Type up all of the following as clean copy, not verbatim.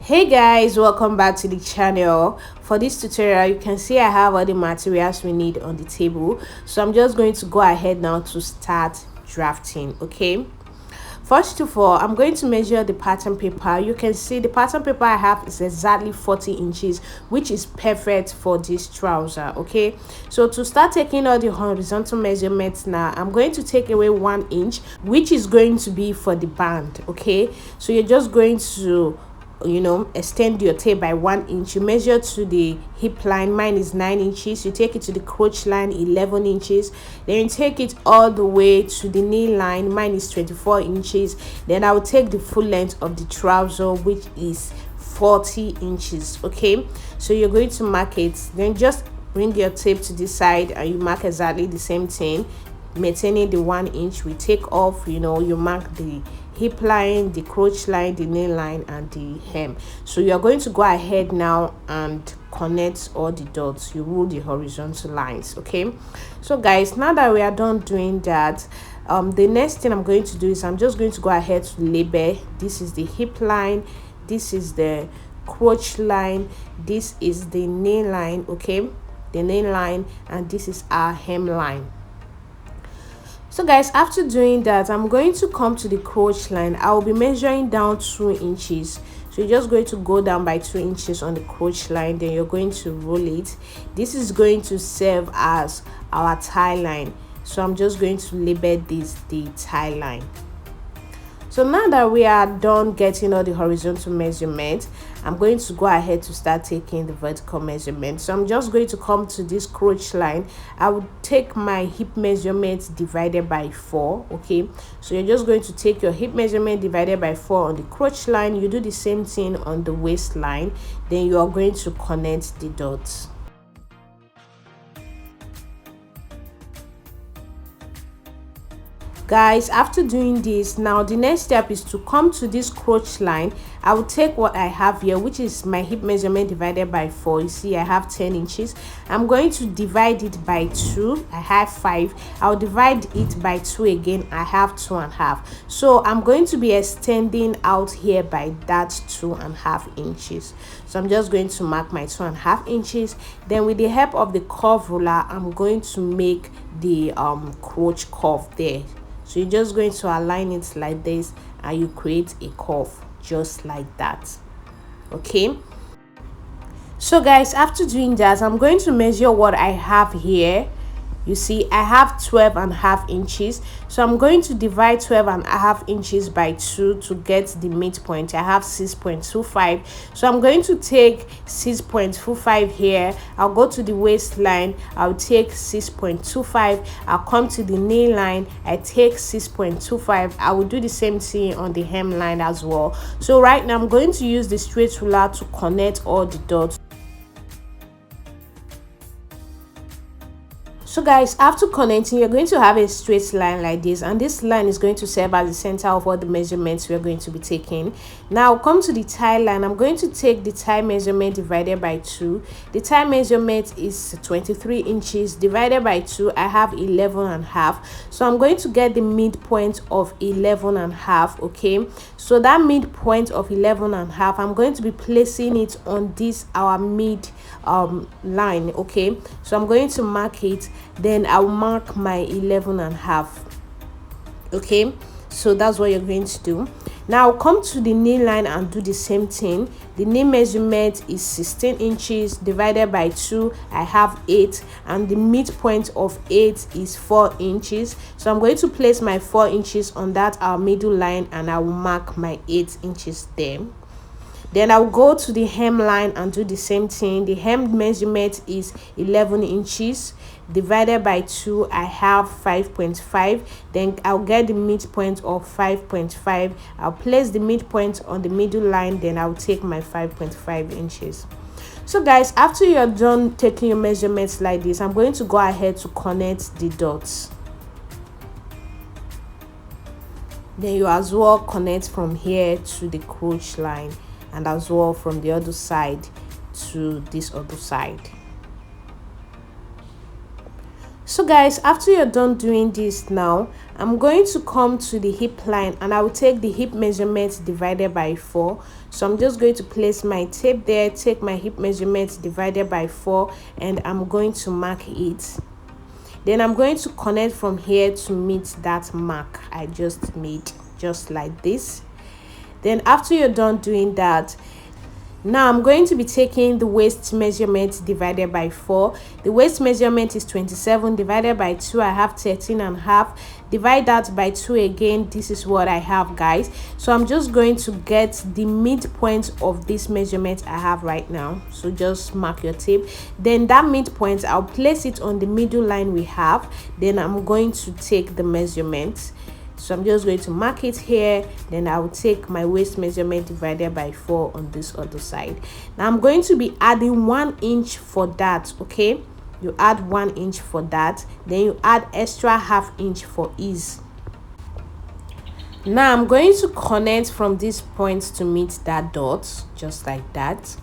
Hey guys, welcome back to the channel. For this tutorial, you can see I have all the materials we need on the table, so I'm just going to go ahead now to start drafting. Okay, first of all, I'm going to measure the pattern paper. You can see the pattern paper I have is exactly 40 inches, which is perfect for this trouser. Okay, so to start taking all the horizontal measurements now, I'm going to take away 1 inch, which is going to be for the band. Okay, so you're just going to extend your tape by 1 inch. You measure to the hip line. Mine is 9 inches. You take it to the crotch line, 11 inches. Then you take it all the way to the knee line. Mine is 24 inches. Then I will take the full length of the trouser, which is 40 inches. Okay, so you're going to mark it. Then just bring your tape to this side and you mark exactly the same thing, maintaining the 1 inch. We take off, you mark the hip line, the crotch line, the knee line, and the hem. So you're going to go ahead now and connect all the dots. You rule the horizontal lines. Okay, so guys, now that we are done doing that, the next thing I'm going to do is I'm just going to go ahead to label. This is the hip line, this is the crotch line, this is the knee line. Okay, the knee line, and this is our hem line. So guys, after doing that, I'm going to come to the crotch line. I will be measuring down 2 inches. So you're just going to go down by 2 inches on the crotch line. Then you're going to roll it. This is going to serve as our tie line. So I'm just going to label this the tie line. So now that we are done getting all the horizontal measurements, I'm going to go ahead to start taking the vertical measurement. So I'm just going to come to this crotch line. I will take my hip measurement divided by 4. Okay, so you're just going to take your hip measurement divided by 4 on the crotch line. You do the same thing on the waistline. Then you are going to connect the dots. Guys, after doing this, now the next step is to come to this crotch line. I will take what I have here, which is my hip measurement divided by 4. You see I have 10 inches. I'm going to divide it by 2. I have 5. I'll divide it by 2 again. I have 2.5. So I'm going to be extending out here by that 2.5 inches. So I'm just going to mark my 2.5 inches. Then with the help of the curve ruler, I'm going to make the crotch curve there. So you're just going to align it like this and you create a curve just like that. Okay, so guys, after doing that, I'm going to measure what I have here. You see I have 12.5 inches, so I'm going to divide 12.5 inches by 2 to get the midpoint. I have 6.25, so I'm going to take 6.25 here. I'll go to the waistline, I'll take 6.25. I'll come to the knee line, I take 6.25. I will do the same thing on the hem line as well. So right now I'm going to use the straight ruler to connect all the dots. So guys, after connecting, you're going to have a straight line like this, and this line is going to serve as the center of all the measurements we're going to be taking. Now come to the tie line. I'm going to take the tie measurement divided by 2. The tie measurement is 23 inches divided by 2. I have 11.5. So I'm going to get the midpoint of 11.5. Okay, so that midpoint of 11.5, I'm going to be placing it on this our mid line. Okay, so I'm going to mark it. Then I'll mark my 11.5. Okay, so that's what you're going to do. Now come to the knee line and do the same thing. The knee measurement is 16 inches divided by 2. I have 8, and the midpoint of 8 is 4 inches. So I'm going to place my 4 inches on that our middle line, and I will mark my 8 inches there. Then I'll go to the hem line and do the same thing. The hem measurement is 11 inches divided by 2. I have 5.5. Then I'll get the midpoint of 5.5. I'll place the midpoint on the middle line. Then I'll take my 5.5 inches. So guys, after you're done taking your measurements like this, I'm going to go ahead to connect the dots. Then you as well connect from here to the crotch line, and as well from the other side to this other side. So guys, after you're done doing this now, I'm going to come to the hip line and I will take the hip measurement divided by 4. So I'm just going to place my tape there, take my hip measurement divided by 4, and I'm going to mark it. Then I'm going to connect from here to meet that mark I just made, just like this. Then after you're done doing that, now I'm going to be taking the waist measurement divided by 4. The waist measurement is 27 divided by 2. I have 13.5. Divide that by 2 again. This is what I have, guys. So I'm just going to get the midpoint of this measurement I have right now. So just mark your tape. Then that midpoint, I'll place it on the middle line we have. Then I'm going to take the measurement. So I'm just going to mark it here. Then I will take my waist measurement divided by 4 on this other side. Now I'm going to be adding 1 inch for that. Okay, you add 1 inch for that, then you add extra ½ inch for ease. Now I'm going to connect from this point to meet that dot, just like that.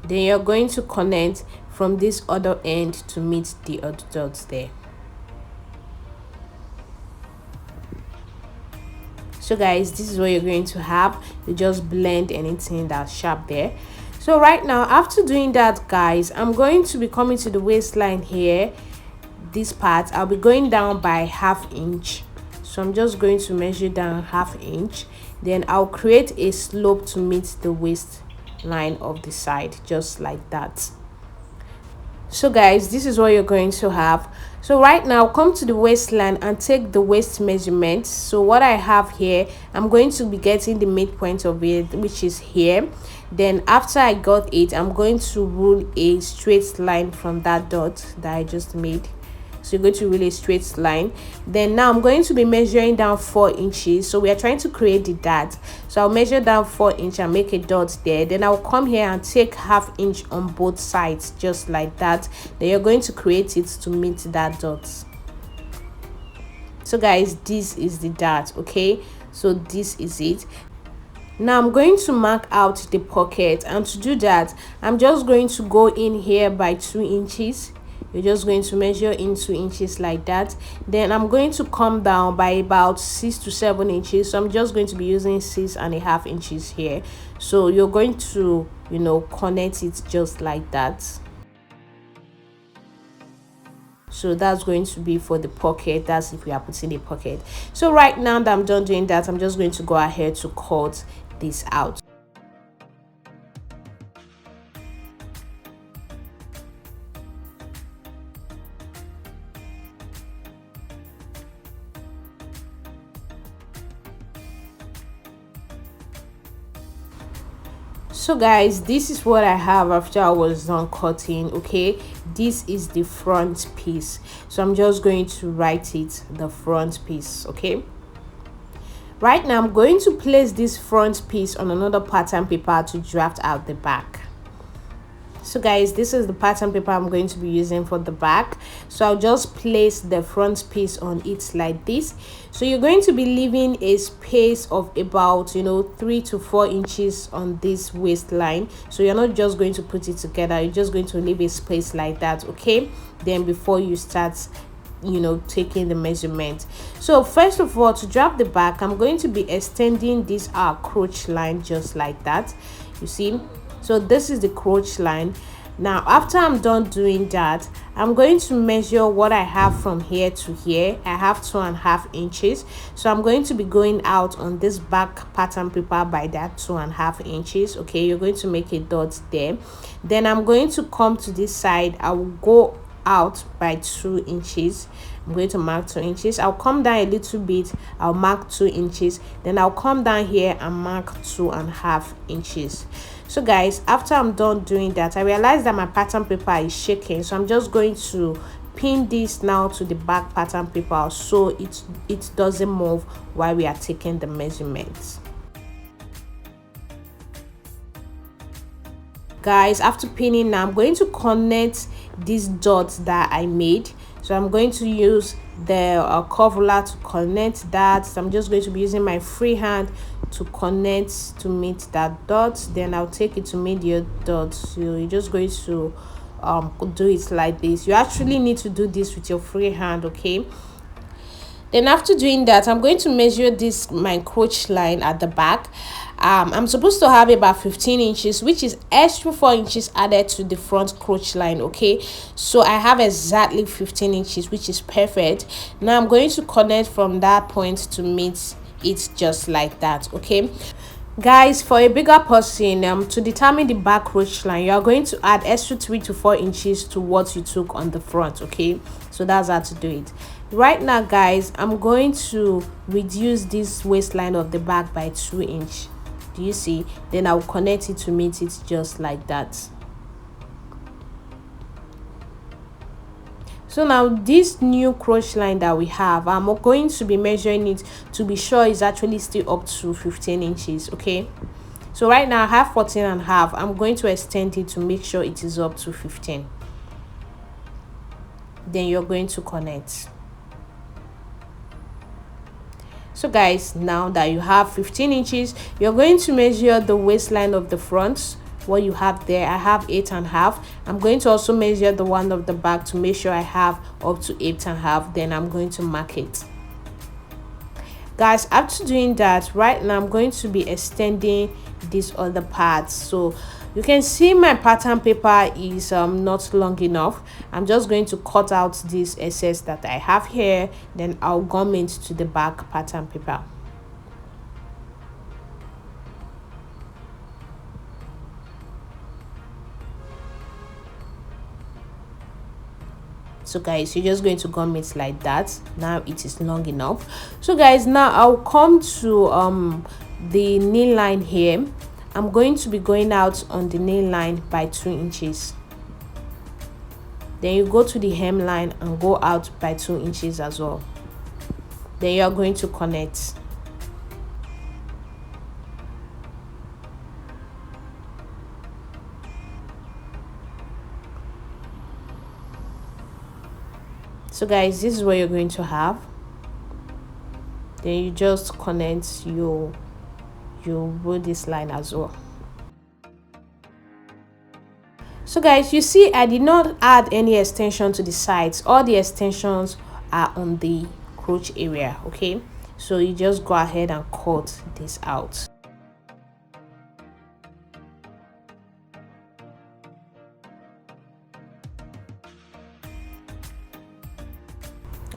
Then you're going to connect from this other end to meet the other dots there. So guys, this is what you're going to have. You just blend anything that's sharp there. So right now, after doing that, guys, I'm going to be coming to the waistline here. This part, I'll be going down by ½ inch. So I'm just going to measure down ½ inch. Then I'll create a slope to meet the waistline of the side, just like that. So guys, this is what you're going to have. So right now, come to the waistline and take the waist measurement. So what I have here, I'm going to be getting the midpoint of it, which is here. Then after I got it, I'm going to rule a straight line from that dot that I just made. So you're going to rule a straight line. Then now I'm going to be measuring down 4 inches. So we are trying to create the dot. So I'll measure down 4 inches and make a dot there. Then I'll come here and take ½ inch on both sides, just like that. Then you're going to create it to meet that dot. So guys, this is the dot. Okay, so this is it. Now I'm going to mark out the pocket, and to do that, I'm just going to go in here by 2 inches. You're just going to measure in 2 inches like that. Then I'm going to come down by about 6 to 7 inches. So I'm just going to be using 6.5 inches here. So you're going to, connect it just like that. So that's going to be for the pocket. That's if we are putting a pocket. So right now that I'm done doing that, I'm just going to go ahead to cut this out. So guys, this is what I have after I was done cutting. Okay, this is the front piece. So I'm just going to write it, the front piece. Okay, right now I'm going to place this front piece on another pattern paper to draft out the back. So guys, this is the pattern paper I'm going to be using for the back. So I'll just place the front piece on it like this. So you're going to be leaving a space of about 3 to 4 inches on this waistline. So you're not just going to put it together, you're just going to leave a space like that. Okay, then before you start taking the measurement. So first of all, to draft the back, I'm going to be extending this crotch line just like that. You see, so this is the crotch line. Now after I'm done doing that, I'm going to measure what I have from here to here. I have 2.5 inches. So I'm going to be going out on this back pattern paper by that 2.5 inches. Okay, you're going to make a dot there. Then I'm going to come to this side. I will go out by 2 inches. I'm going to mark 2 inches. I'll come down a little bit. I'll mark 2 inches. Then I'll come down here and mark 2.5 inches. So guys, after I'm done doing that, I realized that my pattern paper is shaking. So I'm just going to pin this now to the back pattern paper so it doesn't move while we are taking the measurements. Guys, after pinning, now I'm going to connect these dots that I made. So I'm going to use the curve ruler to connect that. So I'm just going to be using my free hand to connect to meet that dot. Then I'll take it to meet your dot. So you're just going to do it like this. You actually need to do this with your free hand, okay? Then after doing that, I'm going to measure this my crotch line at the back. I'm supposed to have about 15 inches, which is extra 4 inches added to the front crotch line, okay? So I have exactly 15 inches, which is perfect. Now I'm going to connect from that point to meet it just like that, okay? Guys, for a bigger person, to determine the back crotch line, you are going to add extra 3 to 4 inches to what you took on the front, okay? So that's how to do it. Right now, guys, I'm going to reduce this waistline of the back by 2 inches. Do you see? Then I'll connect it to meet it just like that. So now this new crotch line that we have, I'm going to be measuring it to be sure it's actually still up to 15 inches, okay? So right now I have 14 and a half. I'm going to extend it to make sure it is up to 15. Then you're going to connect. So guys, now that you have 15 inches, you're going to measure the waistline of the front. What you have there, I have 8 and a half. I'm going to also measure the one of the back to make sure I have up to 8 and a half. Then I'm going to mark it. Guys, after doing that, right now I'm going to be extending this other part. So you can see my pattern paper is not long enough. I'm just going to cut out this excess that I have here, then I'll gum it to the back pattern paper. So guys, you're just going to gum it like that. Now it is long enough. So guys, now I'll come to the knee line here. I'm going to be going out on the knee line by 2 inches. Then you go to the hemline and go out by 2 inches as well. Then you're going to connect. So guys, this is what you're going to have. Then you just connect your roll this line as well. So guys, you see I did not add any extension to the sides. All the extensions are on the crotch area, okay? So you just go ahead and cut this out.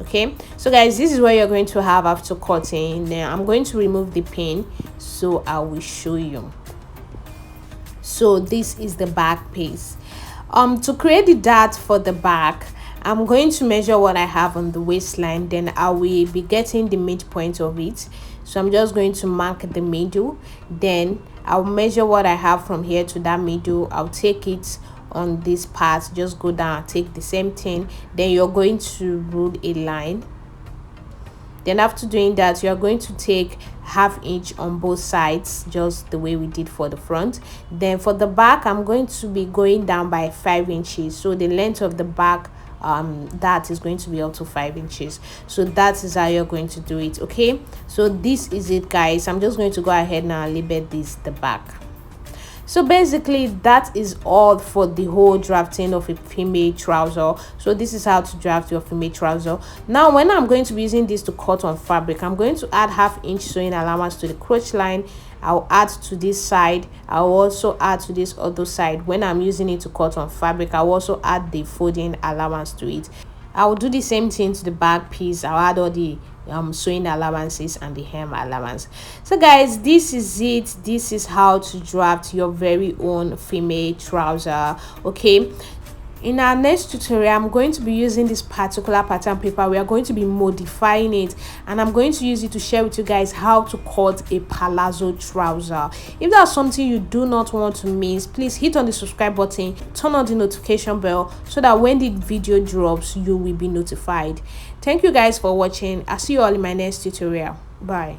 Okay, so guys, this is what you're going to have after cutting. Now I'm going to remove the pin, so I will show you. So this is the back piece. To create the dart for the back, I'm going to measure what I have on the waistline. Then I will be getting the midpoint of it. So I'm just going to mark the middle. Then I'll measure what I have from here to that middle. I'll take it on this part, just go down, take the same thing. Then you're going to rule a line. Then after doing that, you're going to take ½ inch on both sides, just the way we did for the front. Then for the back, I'm going to be going down by 5 inches. So the length of the back that is going to be up to 5 inches. So that is how you're going to do it, okay? So this is it, guys. I'm just going to go ahead now and label this the back. So basically that is all for the whole drafting of a female trouser. So this is how to draft your female trouser. Now when I'm going to be using this to cut on fabric, I'm going to add ½ inch sewing allowance to the crotch line. I'll add to this side. I'll also add to this other side. When I'm using it to cut on fabric, I'll also add the folding allowance to it. I'll do the same thing to the back piece. I'll add all the sewing allowances and the hem allowance. So guys, this is it. This is how to draft your very own female trouser, okay? In our next tutorial, I'm going to be using this particular pattern paper. We are going to be modifying it, and I'm going to use it to share with you guys how to cut a palazzo trouser. If that's something you do not want to miss, please hit on the subscribe button, turn on the notification bell, so that when the video drops, you will be notified. Thank you guys for watching. I'll see you all in my next tutorial. Bye.